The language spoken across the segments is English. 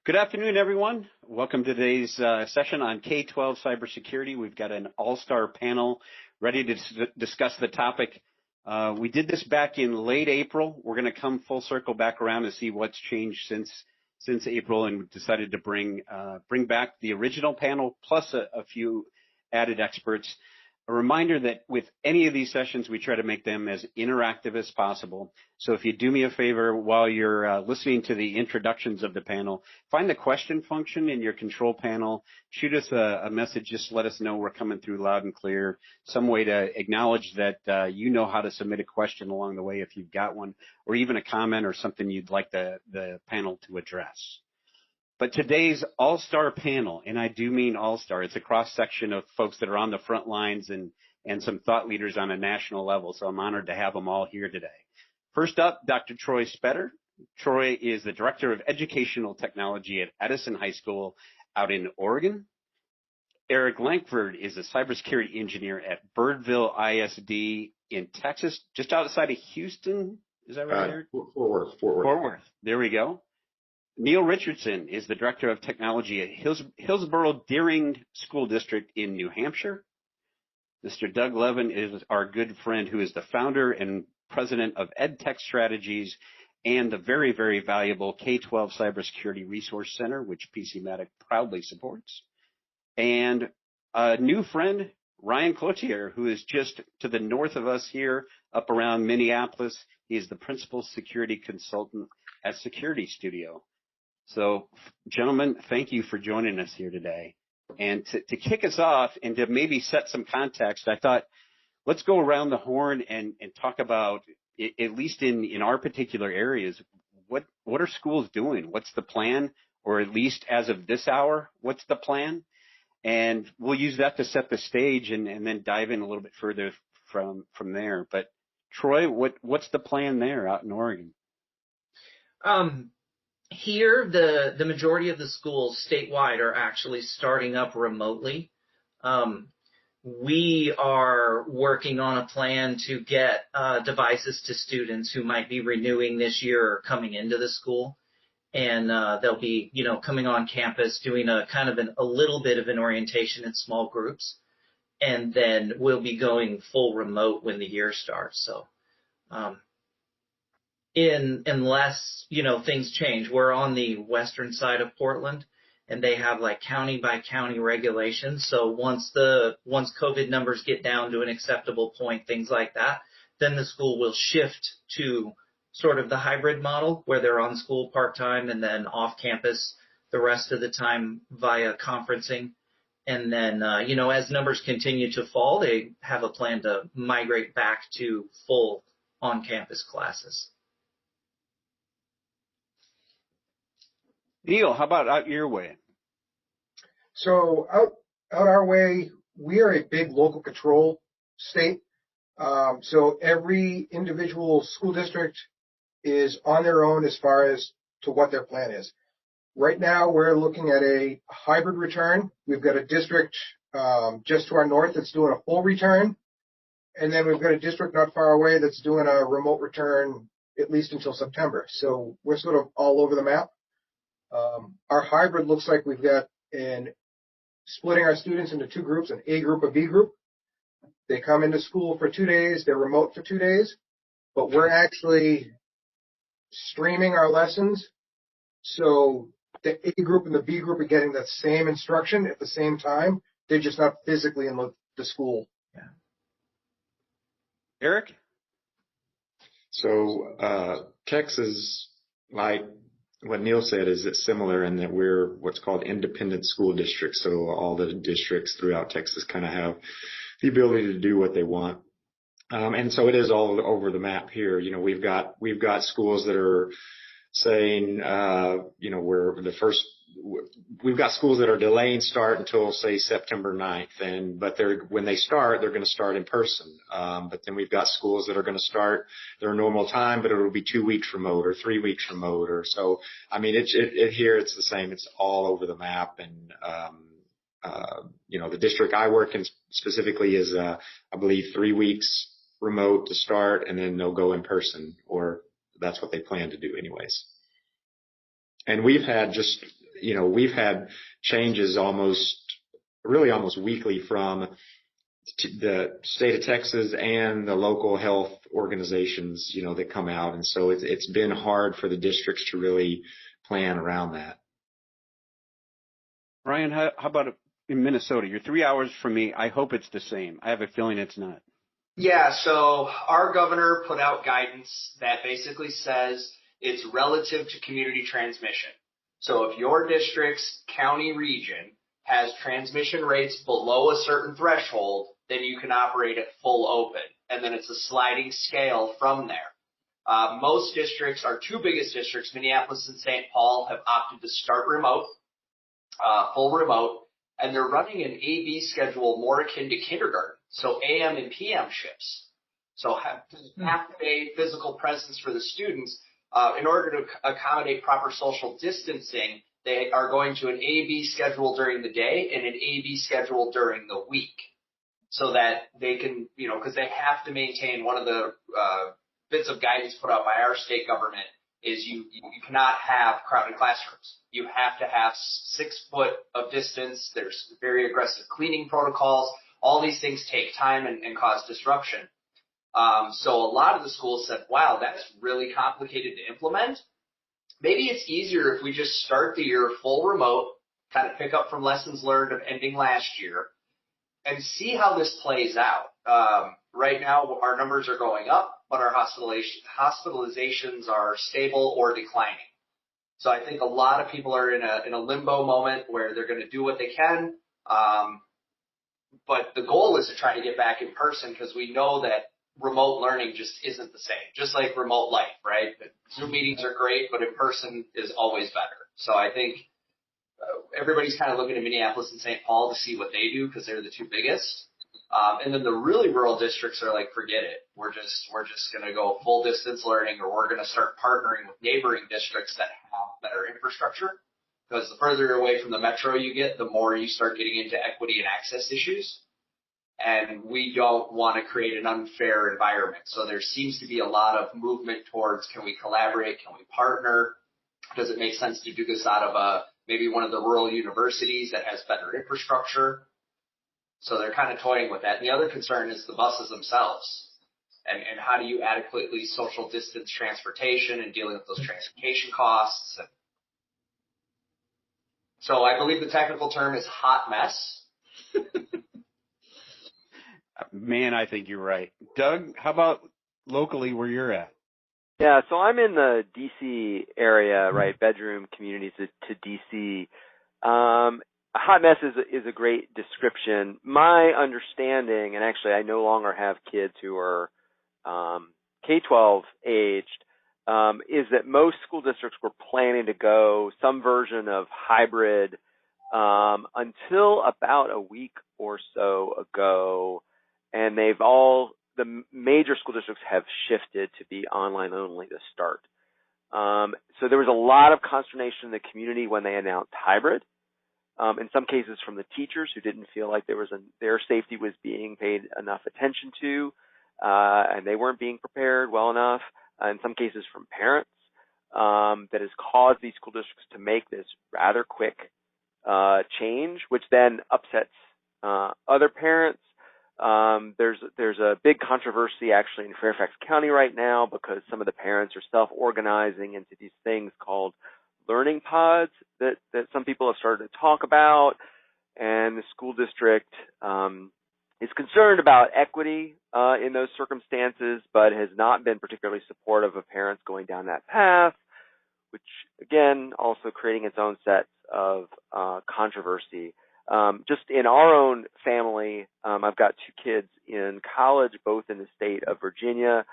Good afternoon, everyone. Welcome to today's session on K12 cybersecurity. We've got an all-star panel ready to discuss the topic. We did this back in late April. We're going to come full circle back around to see what's changed since April, and decided to bring back the original panel plus a few added experts. A reminder that with any of these sessions, we try to make them as interactive as possible. So if you do me a favor while you're listening to the introductions of the panel, find the question function in your control panel, shoot us a message, just let us know we're coming through loud and clear, some way to acknowledge that you know how to submit a question along the way if you've got one, or even a comment or something you'd like the panel to address. But today's all-star panel, and I do mean all-star, it's a cross-section of folks that are on the front lines and some thought leaders on a national level, so I'm honored to have them all here today. First up, Dr. Troy Spetter. Troy is the Director of Educational Technology at Edison High School out in Oregon. Eric Lankford is a cybersecurity engineer at Birdville ISD in Texas, just outside of Houston. Is that right, Eric? Fort Worth. Fort Worth. There we go. Neil Richardson is the Director of Technology at Hillsborough-Deering School District in New Hampshire. Mr. Doug Levin is our good friend who is the founder and president of EdTech Strategies and the very, very valuable K12 Cybersecurity Resource Center, which PCmatic proudly supports. And a new friend, Ryan Cloutier, who is just to the north of us here, up around Minneapolis. He is the principal security consultant at Security Studio. So, gentlemen, thank you for joining us here today. And to kick us off and to maybe set some context, I thought let's go around the horn and talk about, at least in our particular areas, what are schools doing? What's the plan? Or at least as of this hour, what's the plan? And we'll use that to set the stage and then dive in a little bit further from there. But Troy, what's the plan there out in Oregon? Here, the majority of the schools statewide are actually starting up remotely. We are working on a plan to get devices to students who might be renewing this year or coming into the school. And they'll be, coming on campus doing a little bit of an orientation in small groups. And then we'll be going full remote when the year starts. So, unless, things change. We're on the western side of Portland, and they have like county by county regulations. So once COVID numbers get down to an acceptable point, things like that, then the school will shift to sort of the hybrid model where they're on school part-time and then off campus the rest of the time via conferencing. And then, as numbers continue to fall, they have a plan to migrate back to full on-campus classes. Neil, how about out your way? So out our way, we are a big local control state. So every individual school district is on their own as far as to what their plan is. Right now, we're looking at a hybrid return. We've got a district just to our north that's doing a full return. And then we've got a district not far away that's doing a remote return at least until September. So we're sort of all over the map. Our hybrid looks like we've got splitting our students into two groups, an A group, a B group. They come into school for 2 days, they're remote for 2 days, but we're actually streaming our lessons. So the A group and the B group are getting the same instruction at the same time. They're just not physically in the school. Yeah. Eric? So Texas, like what Neil said, is it's similar in that we're what's called independent school districts. So all the districts throughout Texas kind of have the ability to do what they want. And so it is all over the map here. We've got schools that are saying, we've got schools that are delaying start until, say, September 9th. But when they start, they're going to start in person. But then we've got schools that are going to start their normal time, but it'll be 2 weeks remote or 3 weeks remote or so. I mean, here it's the same. It's all over the map. And, the district I work in specifically is, I believe 3 weeks remote to start, and then they'll go in person, or that's what they plan to do anyways. And we've had we've had changes almost weekly from the state of Texas and the local health organizations, that come out. And so it's been hard for the districts to really plan around that. Ryan, how about in Minnesota? You're 3 hours from me. I hope it's the same. I have a feeling it's not. Yeah, so our governor put out guidance that basically says it's relative to community transmission. So if your district's county region has transmission rates below a certain threshold, then you can operate at full open. And then it's a sliding scale from there. Most districts, our two biggest districts, Minneapolis and St. Paul, have opted to start remote, full remote, and they're running an AB schedule more akin to kindergarten. So AM and PM shifts. So half-day physical presence for the students. In order to accommodate proper social distancing, they are going to an AB schedule during the day and an AB schedule during the week, so that they can, because they have to maintain one of the bits of guidance put out by our state government is you cannot have crowded classrooms. You have to have 6 foot of distance. There's very aggressive cleaning protocols. All these things take time and cause disruption. So a lot of the schools said, wow, that's really complicated to implement. Maybe it's easier if we just start the year full remote, kind of pick up from lessons learned of ending last year, and see how this plays out. Right now, our numbers are going up, but our hospitalizations are stable or declining. So I think a lot of people are in a limbo moment where they're going to do what they can. But the goal is to try to get back in person, because we know that remote learning just isn't the same, just like remote life, right? Zoom meetings are great, but in person is always better. So I think everybody's kind of looking at Minneapolis and St. Paul to see what they do, because they're the two biggest. And then the really rural districts are like, forget it. We're just going to go full distance learning, or we're going to start partnering with neighboring districts that have better infrastructure. Because the further away from the metro you get, the more you start getting into equity and access issues. And we don't want to create an unfair environment. So there seems to be a lot of movement towards, can we collaborate? Can we partner? Does it make sense to do this out of maybe one of the rural universities that has better infrastructure? So they're kind of toying with that. And the other concern is the buses themselves. And how do you adequately social distance transportation and dealing with those transportation costs? So I believe the technical term is hot mess. Man, I think you're right. Doug, how about locally where you're at? Yeah, so I'm in the D.C. area, right, bedroom communities to D.C. A hot mess is a great description. My understanding, and actually I no longer have kids who are K12 aged, is that most school districts were planning to go some version of hybrid until about a week or so ago, and the major school districts have shifted to be online only to start. So there was a lot of consternation in the community when they announced hybrid. In some cases from the teachers who didn't feel like their safety was being paid enough attention to, and they weren't being prepared well enough. In some cases from parents, that has caused these school districts to make this rather quick change, which then upsets other parents. There's a big controversy actually in Fairfax County right now because some of the parents are self-organizing into these things called learning pods that some people have started to talk about, and the school district is concerned about equity in those circumstances, but has not been particularly supportive of parents going down that path, which again also creating its own sets of controversy. Just in our own family, I've got 2 kids in college, both in the state of Virginia.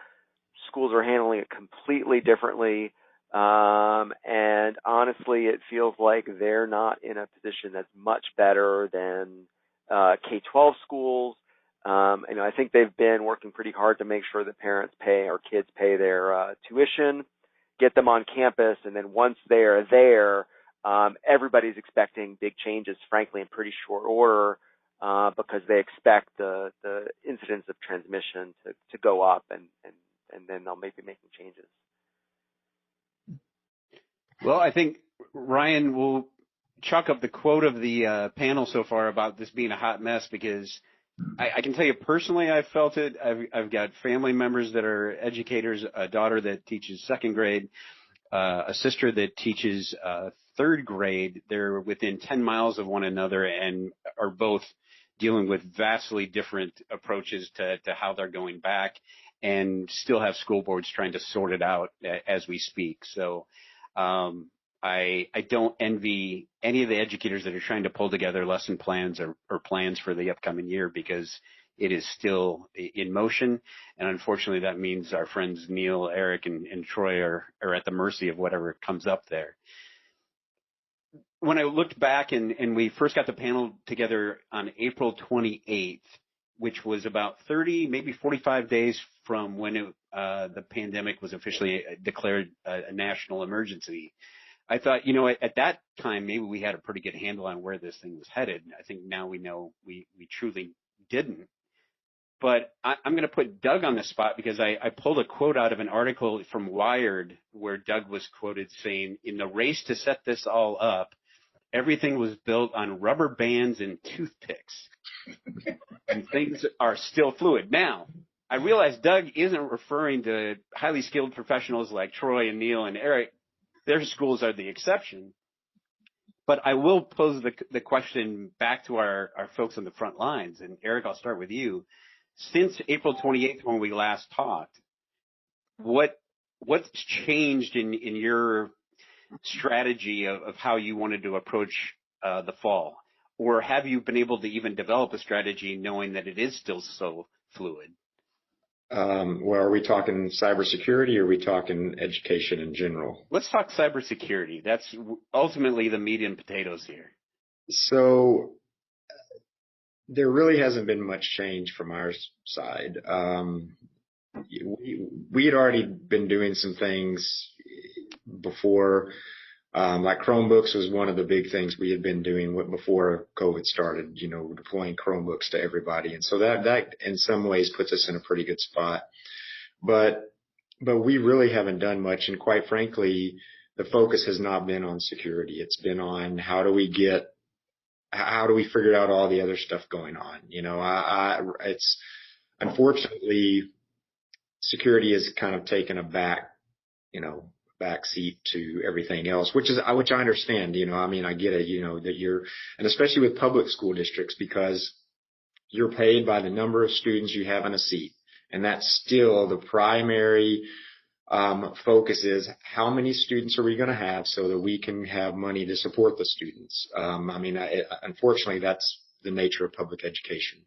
Schools are handling it completely differently. And honestly, it feels like they're not in a position that's much better than K12 schools. I think they've been working pretty hard to make sure that parents pay or kids pay their tuition, get them on campus, and then once they're there, everybody's expecting big changes, frankly, in pretty short order, because they expect the incidence of transmission to go up, and then they'll maybe making changes. Well, I think Ryan will chalk up the quote of the panel so far about this being a hot mess because I can tell you personally, I felt it. I've got family members that are educators, a daughter that teaches second grade, a sister that teaches third grade. They're within 10 miles of one another and are both dealing with vastly different approaches to how they're going back, and still have school boards trying to sort it out as we speak. So I don't envy any of the educators that are trying to pull together lesson plans or plans for the upcoming year, because it is still in motion. And unfortunately, that means our friends Neil, Eric, and Troy are at the mercy of whatever comes up there. When I looked back and we first got the panel together on April 28th, which was about 30, maybe 45 days from when the pandemic was officially declared a national emergency, I thought, at that time, maybe we had a pretty good handle on where this thing was headed. I think now we know we truly didn't. But I'm going to put Doug on the spot because I pulled a quote out of an article from Wired where Doug was quoted saying, in the race to set this all up, everything was built on rubber bands and toothpicks. And things are still fluid. Now, I realize Doug isn't referring to highly skilled professionals like Troy and Neil and Eric. Their schools are the exception. But I will pose the question back to our folks on the front lines. And Eric, I'll start with you. Since April 28th, when we last talked, what's changed in your strategy of how you wanted to approach the fall? Or have you been able to even develop a strategy knowing that it is still so fluid? Well, are we talking cybersecurity or are we talking education in general? Let's talk cybersecurity. That's ultimately the meat and potatoes here. So there really hasn't been much change from our side. We had already been doing some things before. Like Chromebooks was one of the big things we had been doing before COVID started, deploying Chromebooks to everybody. And so that in some ways puts us in a pretty good spot. But we really haven't done much. And quite frankly, the focus has not been on security. It's been on how do we figure out all the other stuff going on? It's unfortunately security has kind of taken a back seat to everything else, which I understand, I get it, that and especially with public school districts, because you're paid by the number of students you have in a seat. And that's still the primary focus is how many students are we going to have so that we can have money to support the students. Unfortunately, that's the nature of public education.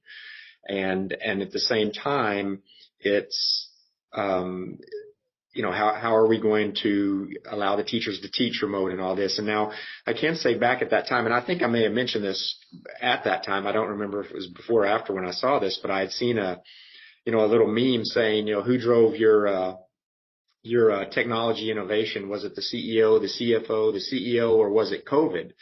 And at the same time, it's, how are we going to allow the teachers to teach remote and all this? And now I can say back at that time, and I think I may have mentioned this at that time. I don't remember if it was before or after when I saw this, but I had seen a little meme saying, who drove your technology innovation? Was it the CEO, the CFO, the CEO, or was it COVID?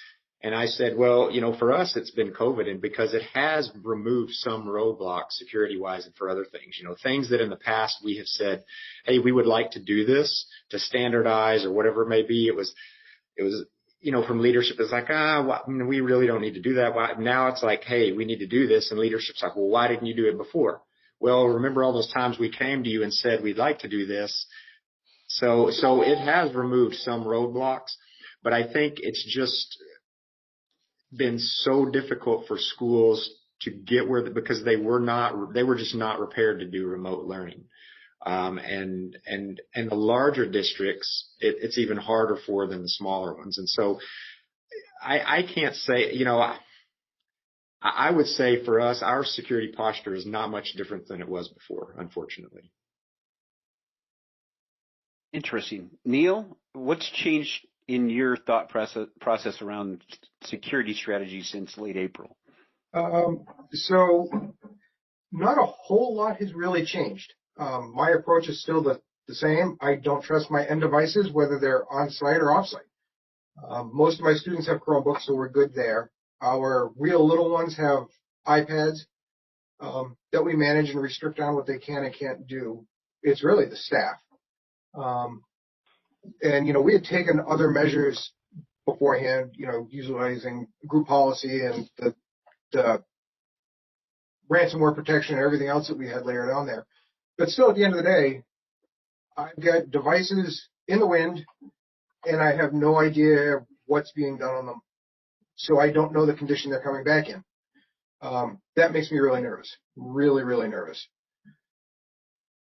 And I said, well, for us, it's been COVID, and because it has removed some roadblocks security-wise and for other things, things that in the past we have said, hey, we would like to do this to standardize or whatever it may be. It was, from leadership, it's like, we really don't need to do that. Now it's like, hey, we need to do this. And leadership's like, well, why didn't you do it before? Well, remember all those times we came to you and said, we'd like to do this. So it has removed some roadblocks, but I think it's just been so difficult for schools to get because they were just not prepared to do remote learning. And the larger districts, it's even harder for than the smaller ones. And so I can't say, I would say for us, our security posture is not much different than it was before, unfortunately. Interesting. Neil, what's changed in your thought process around security strategy since late April? So not a whole lot has really changed. My approach is still the same. I don't trust my end devices, whether they're on-site or off-site. Most of my students have Chromebooks, so we're good there. Our real little ones have iPads that we manage and restrict on what they can and can't do. It's really the staff. And, we had taken other measures beforehand, utilizing group policy and the ransomware protection and everything else that we had layered on there. But still, at the end of the day, I've got devices in the wind, and I have no idea what's being done on them. So I don't know the condition they're coming back in. That makes me really nervous, really, really nervous.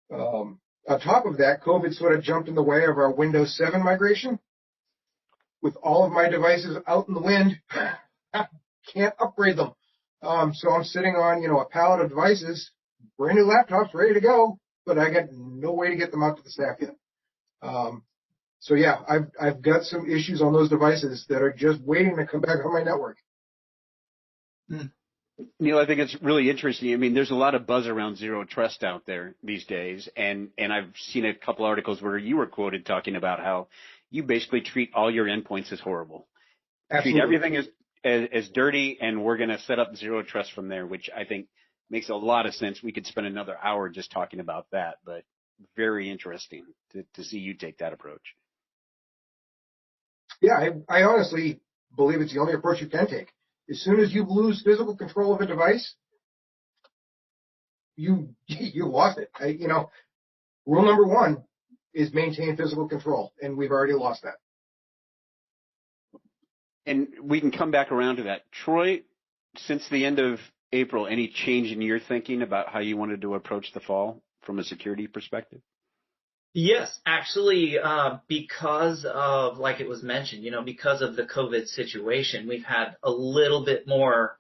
On top of that, COVID sort of jumped in the way of our Windows 7 migration. With all of my devices out in the wind, I can't upgrade them. So I'm sitting on, a pallet of devices, brand new laptops ready to go, but I got no way to get them out to the staff yet. So yeah, I've got some issues on those devices that are just waiting to come back on my network. Neil, I think it's really interesting. I mean, there's a lot of buzz around zero trust out there these days, and I've seen a couple articles where you were quoted talking about how you basically treat all your endpoints as horrible. Absolutely. Treat everything as dirty, and we're going to set up zero trust from there, which I think makes a lot of sense. We could spend another hour just talking about that, but very interesting to see you take that approach. Yeah, I honestly believe it's the only approach you can take. As soon as you lose physical control of a device, you lost it. Rule number one is maintain physical control, and we've already lost that. And we can come back around to that. Troy, since the end of April, any change in your thinking about how you wanted to approach the fall from a security perspective? Yes, actually, because of, like it was mentioned, because of the COVID situation, we've had a little bit more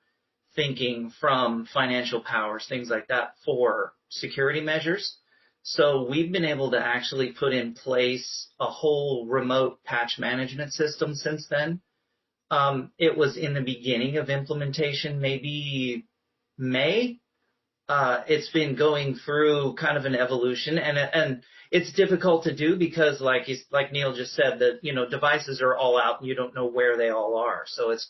thinking from financial powers, things like that, for security measures. So we've been able to actually put in place a whole remote patch management system since then. It was in the beginning of implementation, maybe May. It's been going through kind of an evolution, and it's difficult to do because, like Neil just said, that devices are all out and you don't know where they all are. So it's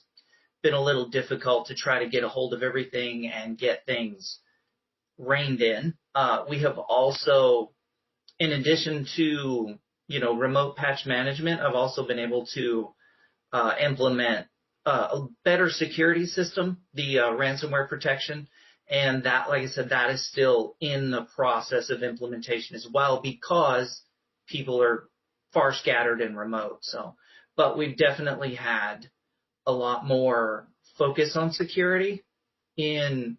been a little difficult to try to get a hold of everything and get things reined in. We have also, in addition to remote patch management, I've also been able to implement a better security system, the ransomware protection. And that, like I said, that is still in the process of implementation as well because people are far scattered and remote. But we've definitely had a lot more focus on security in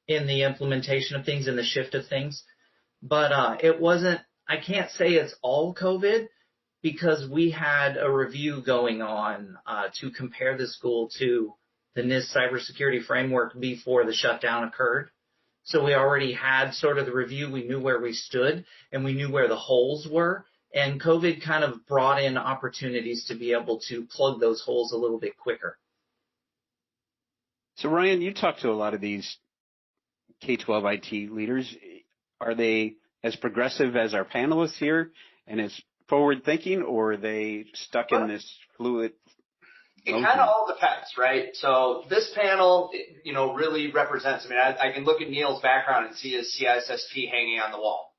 the implementation of things, in the shift of things. But I can't say it's all COVID because we had a review going on to compare the school to the NIST cybersecurity framework before the shutdown occurred. So we already had sort of the review. We knew where we stood and we knew where the holes were. And COVID kind of brought in opportunities to be able to plug those holes a little bit quicker. So Ryan, you talk to a lot of these K12 IT leaders. Are they as progressive as our panelists here and as forward thinking, or are they stuck in this fluid? It kind of all depends, right? So this panel, really represents, I can look at Neil's background and see his CISSP hanging on the wall.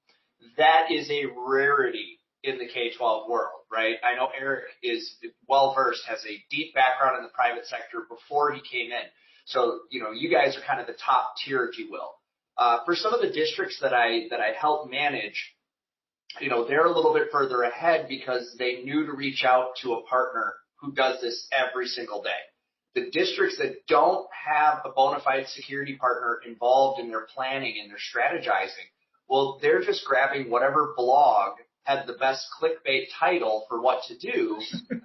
That is a rarity in the K-12 world, right? I know Eric is well-versed, has a deep background in the private sector before he came in. So, you guys are kind of the top tier, if you will. For some of the districts that I help manage, they're a little bit further ahead because they knew to reach out to a partner who does this every single day. The districts that don't have a bona fide security partner involved in their planning and their strategizing, well, they're just grabbing whatever blog had the best clickbait title for what to do. And,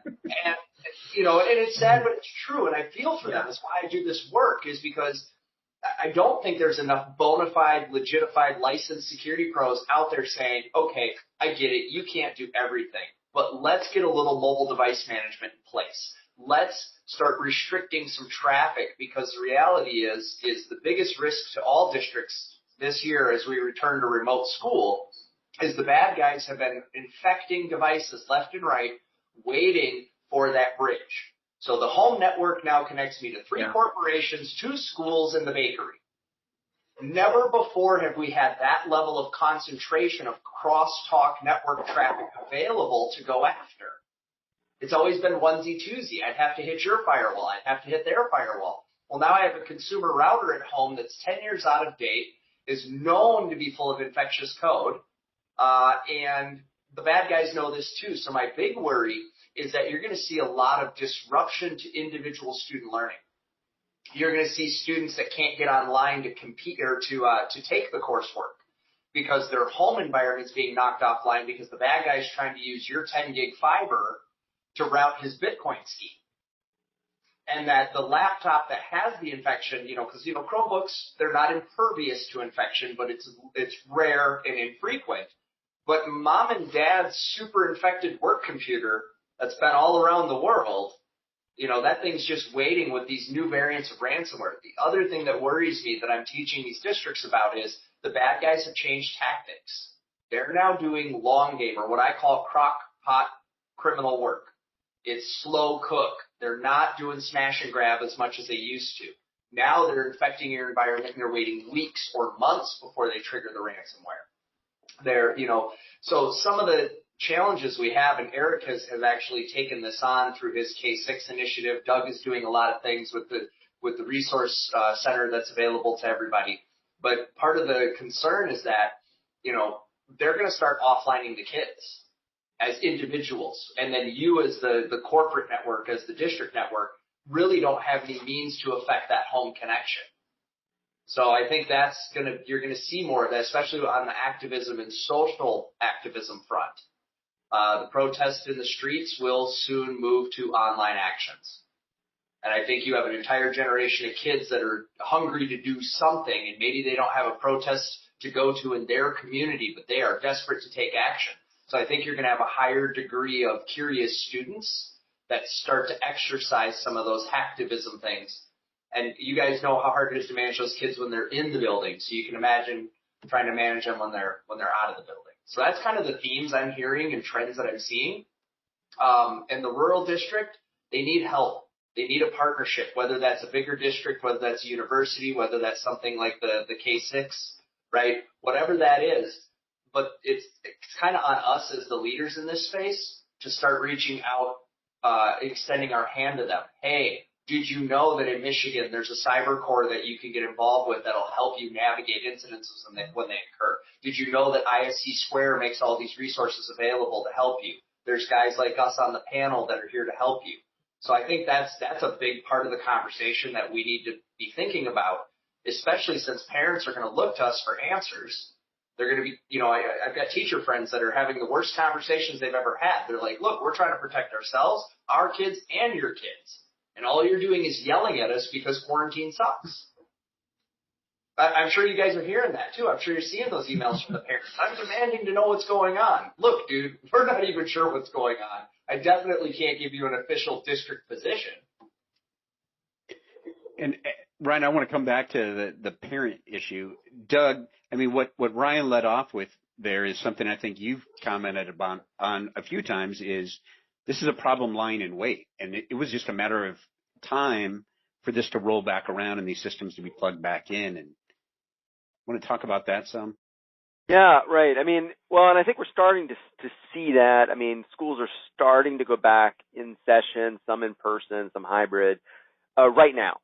and it's sad, but it's true. And I feel for them. That's why I do this work, is because I don't think there's enough bona fide, legitified, licensed security pros out there saying, okay, I get it. You can't do everything, but let's get a little mobile device management in place. Let's start restricting some traffic, because the reality is the biggest risk to all districts this year as we return to remote school is the bad guys have been infecting devices left and right, waiting for that bridge. So the home network now connects me to 3 corporations, 2 schools, and the bakery. Never before have we had that level of concentration of crosstalk network traffic available to go after. It's always been onesie twosie. I'd have to hit your firewall. I'd have to hit their firewall. Well, now I have a consumer router at home that's 10 years out of date, is known to be full of infectious code, and the bad guys know this too. So my big worry is that you're going to see a lot of disruption to individual student learning. You're going to see students that can't get online to compete or to take the coursework because their home environment's being knocked offline because the bad guy's trying to use your 10 gig fiber to route his Bitcoin scheme. And that the laptop that has the infection, because, Chromebooks, they're not impervious to infection, but it's rare and infrequent. But mom and dad's super infected work computer that's been all around the world, that thing's just waiting with these new variants of ransomware. The other thing that worries me that I'm teaching these districts about is the bad guys have changed tactics. They're now doing long game, or what I call crock pot criminal work. It's slow cook. They're not doing smash and grab as much as they used to. Now they're infecting your environment and they're waiting weeks or months before they trigger the ransomware. So some of the challenges we have, and Eric has actually taken this on through his K6 initiative. Doug is doing a lot of things with the resource center that's available to everybody. But part of the concern is that, they're going to start offlining the kids as individuals. And then you as the corporate network, as the district network, really don't have any means to affect that home connection. So I think you're going to see more of that, especially on the activism and social activism front. The protests in the streets will soon move to online actions. And I think you have an entire generation of kids that are hungry to do something, and maybe they don't have a protest to go to in their community, but they are desperate to take action. So I think you're going to have a higher degree of curious students that start to exercise some of those hacktivism things. And you guys know how hard it is to manage those kids when they're in the building. So you can imagine trying to manage them when they're out of the building. So that's kind of the themes I'm hearing and trends that I'm seeing. And the rural district, they need help. They need a partnership, whether that's a bigger district, whether that's a university, whether that's something like the K6, right? Whatever that is. But it's kind of on us as the leaders in this space to start reaching out, extending our hand to them. Hey, did you know that in Michigan there's a cyber core that you can get involved with that'll help you navigate incidents when they occur? Did you know that ISC Square makes all these resources available to help you? There's guys like us on the panel that are here to help you. So I think that's a big part of the conversation that we need to be thinking about, especially since parents are going to look to us for answers. They're going to be, I've got teacher friends that are having the worst conversations they've ever had. They're like, look, we're trying to protect ourselves, our kids, and your kids. And all you're doing is yelling at us because quarantine sucks. I'm sure you guys are hearing that too. I'm sure you're seeing those emails from the parents. I'm demanding to know what's going on. Look, dude, we're not even sure what's going on. I definitely can't give you an official district position. And Ryan, I want to come back to the parent issue. Doug, I mean, what Ryan led off with there is something I think you've commented on a few times is this is a problem lying in wait. And it was just a matter of time for this to roll back around and these systems to be plugged back in. And want to talk about that some? Yeah, right. I mean, well, and I think we're starting to see that. I mean, schools are starting to go back in session, some in person, some hybrid, right now,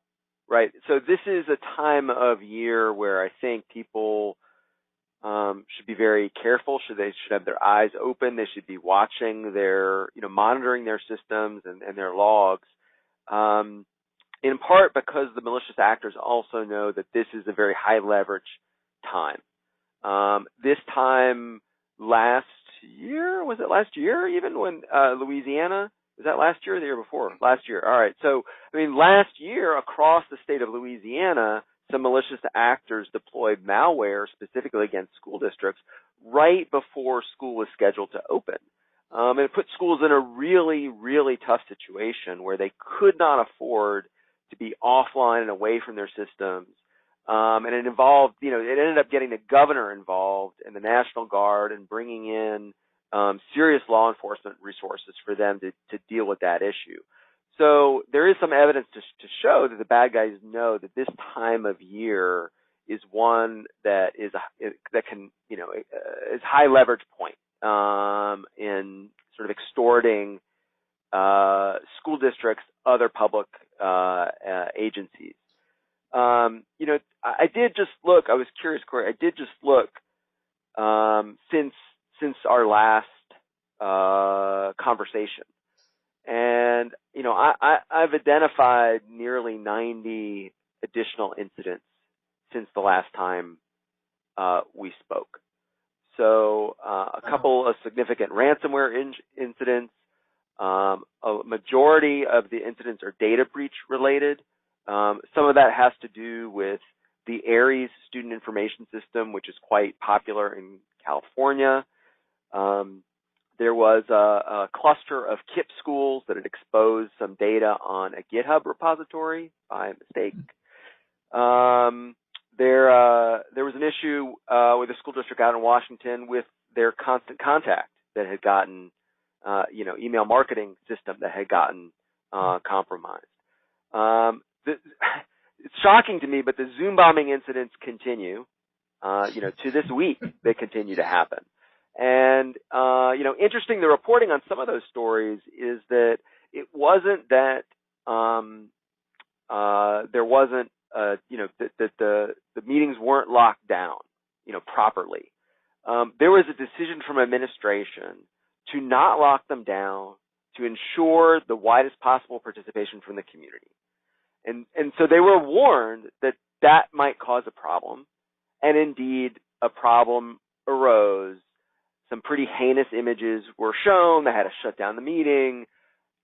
right? So this is a time of year where I think people should be very careful. They should have their eyes open. They should be watching monitoring their systems and their logs. In part because the malicious actors also know that this is a very high leverage time. This time last year, was it last year even when Louisiana, was that last year or the year before? Last year. All right. So, I mean, last year across the state of Louisiana, some malicious actors deployed malware specifically against school districts right before school was scheduled to open. And it put schools in a really, really tough situation where they could not afford to be offline and away from their systems. And it involved, it ended up getting the governor involved and the National Guard and bringing in serious law enforcement resources for them to deal with that issue. So there is some evidence to show that the bad guys know that this time of year is one that is high leverage point in sort of extorting school districts, other public agencies. I did just look. I was curious, Corey. I did just look since our last conversation, and I've identified nearly 90 additional incidents since the last time we spoke. So a couple of significant ransomware incidents. A majority of the incidents are data breach related. Some of that has to do with the ARIES student information system, which is quite popular in California. There was a cluster of KIPP schools that had exposed some data on a GitHub repository by mistake. There was an issue with a school district out in Washington with their Constant Contact that had gotten, email marketing system that had gotten compromised. It's shocking to me, but the Zoom bombing incidents continue. To this week, they continue to happen. And, interesting, the reporting on some of those stories is that it wasn't that there wasn't, that the meetings weren't locked down, properly. There was a decision from administration to not lock them down, to ensure the widest possible participation from the community. And so they were warned that that might cause a problem. And indeed, a problem arose. Some pretty heinous images were shown. They had to shut down the meeting,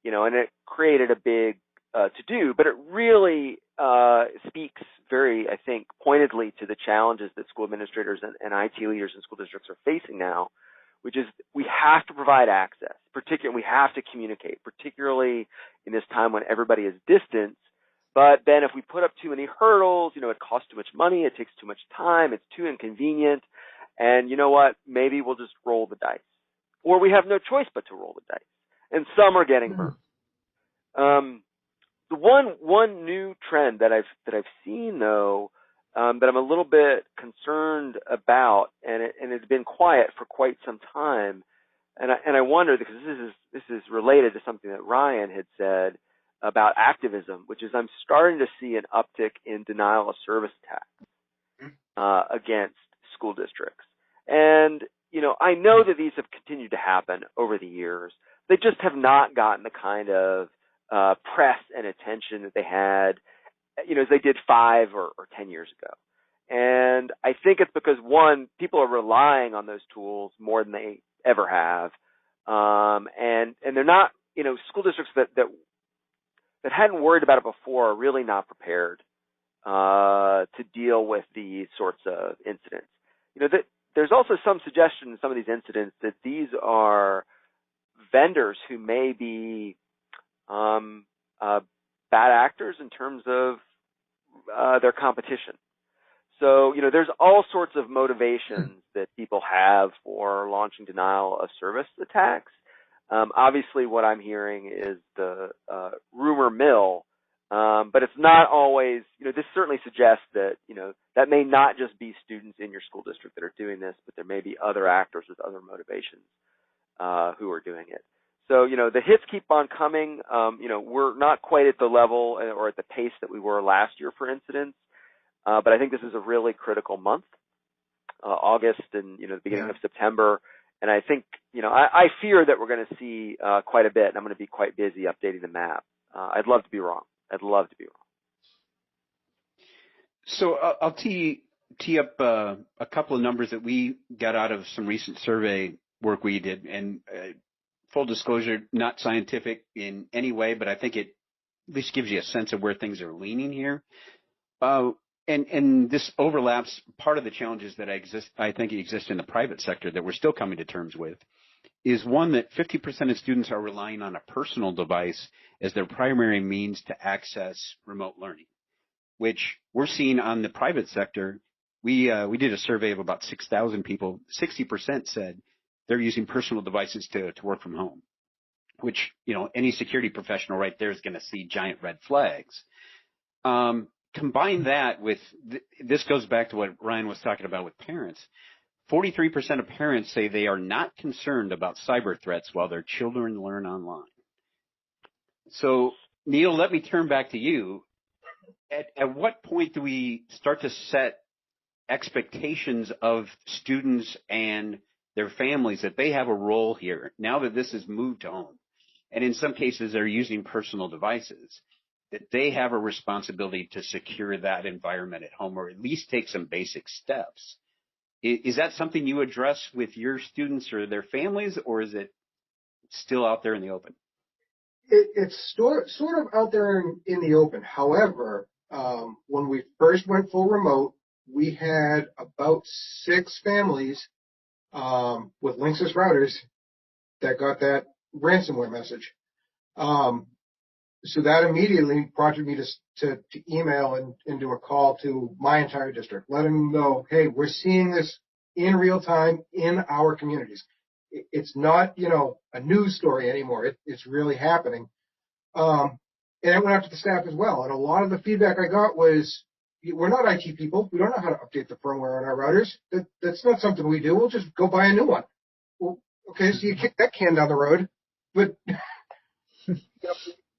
and it created a big to-do. But it really speaks very, I think, pointedly to the challenges that school administrators and IT leaders in school districts are facing now, which is we have to provide access. We have to communicate, particularly in this time when everybody is distant. But then if we put up too many hurdles, it costs too much money, it takes too much time, it's too inconvenient, and you know what? Maybe we'll just roll the dice. Or we have no choice but to roll the dice. And some are getting burned. The one new trend that I've seen though, that I'm a little bit concerned about, and it's been quiet for quite some time, and I wonder, because this is related to something that Ryan had said about activism, which is I'm starting to see an uptick in denial of service attacks against school districts. And, I know that these have continued to happen over the years. They just have not gotten the kind of press and attention that they had, as they did 5 or 10 years ago. And I think it's because, one, people are relying on those tools more than they ever have. And they're not, school districts that hadn't worried about it before are really not prepared to deal with these sorts of incidents. There's also some suggestion in some of these incidents that these are vendors who may be bad actors in terms of their competition. So, there's all sorts of motivations that people have for launching denial of service attacks. Obviously, what I'm hearing is the rumor mill, but it's not always, this certainly suggests that, that may not just be students in your school district that are doing this, but there may be other actors with other motivations who are doing it. So, the hits keep on coming. We're not quite at the level or at the pace that we were last year for incidents, but I think this is a really critical month, August and, the beginning of September. And I think, I fear that we're going to see quite a bit, and I'm going to be quite busy updating the map. I'd love to be wrong. So I'll tee up a couple of numbers that we got out of some recent survey work we did. And full disclosure, not scientific in any way, but I think it at least gives you a sense of where things are leaning here. And this overlaps part of the challenges that I think exist in the private sector that we're still coming to terms with, is one that 50% of students are relying on a personal device as their primary means to access remote learning, which we're seeing on the private sector. We did a survey of about 6,000 people. 60% said they're using personal devices to work from home, which, any security professional right there is going to see giant red flags. Combine that with, this goes back to what Ryan was talking about with parents. 43% of parents say they are not concerned about cyber threats while their children learn online. So, Neil, let me turn back to you. At what point do we start to set expectations of students and their families that they have a role here now that this has moved home? And in some cases, they're using personal devices, that they have a responsibility to secure that environment at home, or at least take some basic steps. Is that something you address with your students or their families, or is it still out there in the open? It's sort of out there in the open. However, when we first went full remote, we had about 6 families with Linksys routers that got that ransomware message. So that immediately prompted me to email and do a call to my entire district, let them know, hey, we're seeing this in real time in our communities. It's not, a news story anymore. It's really happening. And I went out to the staff as well. And a lot of the feedback I got was, we're not IT people. We don't know how to update the firmware on our routers. That's not something we do. We'll just go buy a new one. Well, okay, so you kick that can down the road, but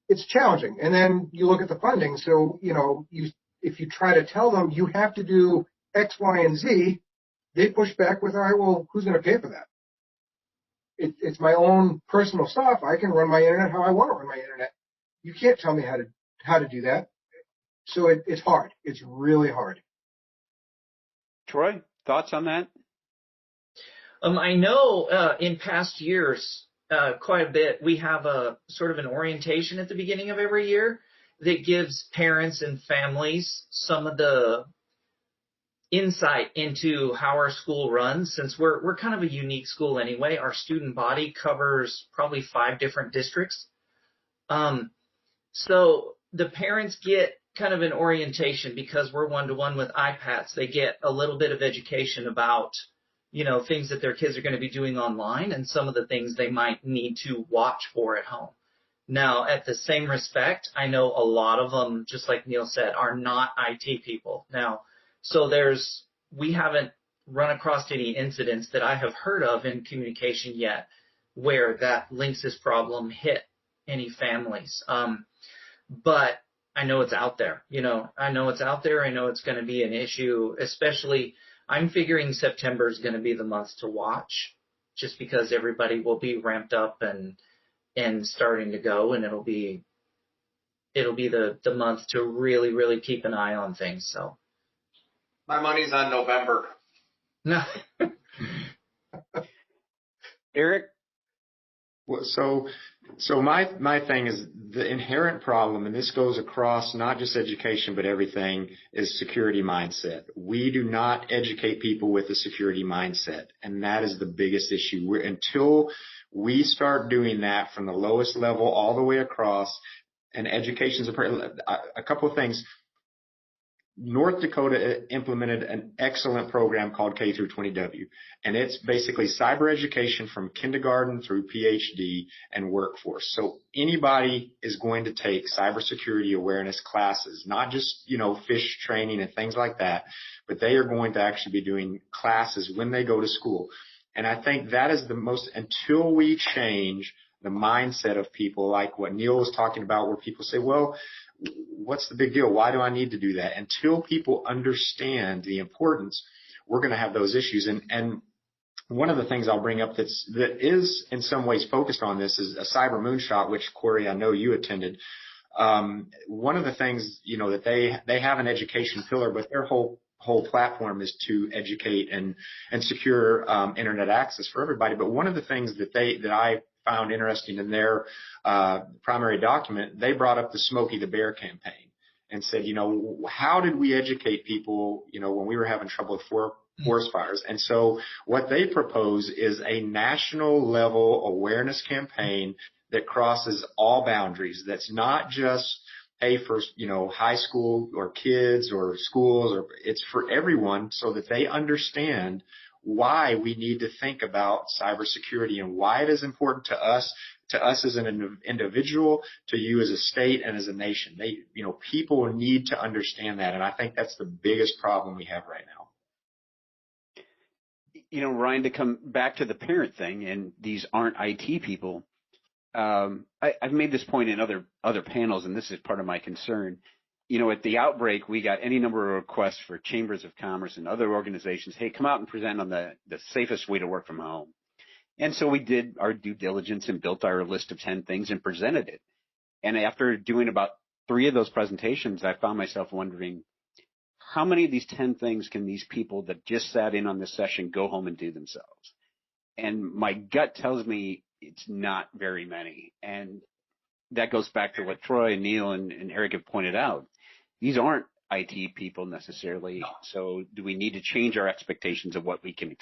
it's challenging. And then you look at the funding. So, if you try to tell them you have to do X, Y, and Z, they push back with, all right, well, who's going to pay for that? It's my own personal stuff. I can run my internet how I want to run my internet. You can't tell me how to do that. So it's hard. It's really hard. Troy, thoughts on that? I know in past years, quite a bit, we have a sort of an orientation at the beginning of every year that gives parents and families some of the insight into how our school runs. Since we're kind of a unique school anyway, our student body covers probably 5 different districts. So the parents get kind of an orientation because we're one-to-one with iPads. They get a little bit of education about, things that their kids are going to be doing online and some of the things they might need to watch for at home. Now, at the same respect, I know a lot of them, just like Neil said, are not IT people. Now, so we haven't run across any incidents that I have heard of in communication yet where that Linksys problem hit any families. But I know it's out there. I know it's out there. I know it's going to be an issue, especially I'm figuring September is going to be the month to watch just because everybody will be ramped up and starting to go, and it'll be the month to really, really keep an eye on things. So my money's on November. No. Eric? Well, so my thing is the inherent problem, and this goes across not just education but everything, is security mindset. We do not educate people with a security mindset, and that is the biggest issue. Until we start doing that from the lowest level all the way across, and education's a couple of things. North Dakota implemented an excellent program called K12W, and it's basically cyber education from kindergarten through PhD and workforce. So anybody is going to take cybersecurity awareness classes, not just, fish training and things like that, but they are going to actually be doing classes when they go to school. And I think that is until we change the mindset of people, like what Neil was talking about, where people say, well, what's the big deal? Why do I need to do that? Until people understand the importance, we're going to have those issues. And one of the things I'll bring up that is in some ways focused on this is a cyber moonshot, which Corey, I know you attended. One of the things, that they have an education pillar, but their whole platform is to educate and secure internet access for everybody. But one of the things that I found interesting in their primary document, they brought up the Smokey the Bear campaign and said, how did we educate people, when we were having trouble with forest fires? And so what they propose is a national level awareness campaign that crosses all boundaries. That's not just for high school or kids or schools, or it's for everyone, so that they understand why we need to think about cybersecurity and why it is important to us as an individual, to you as a state and as a nation. People need to understand that, and I think that's the biggest problem we have right now. Ryan, to come back to the parent thing, and these aren't IT people, I've made this point in other panels, and this is part of my concern. At the outbreak, we got any number of requests for chambers of commerce and other organizations. Hey, come out and present on the safest way to work from home. And so we did our due diligence and built our list of 10 things and presented it. And after doing about 3 of those presentations, I found myself wondering, how many of these 10 things can these people that just sat in on this session go home and do themselves? And my gut tells me it's not very many. And that goes back to what Troy and Neil and Eric have pointed out. These aren't IT people necessarily. No. So do we need to change our expectations of what we can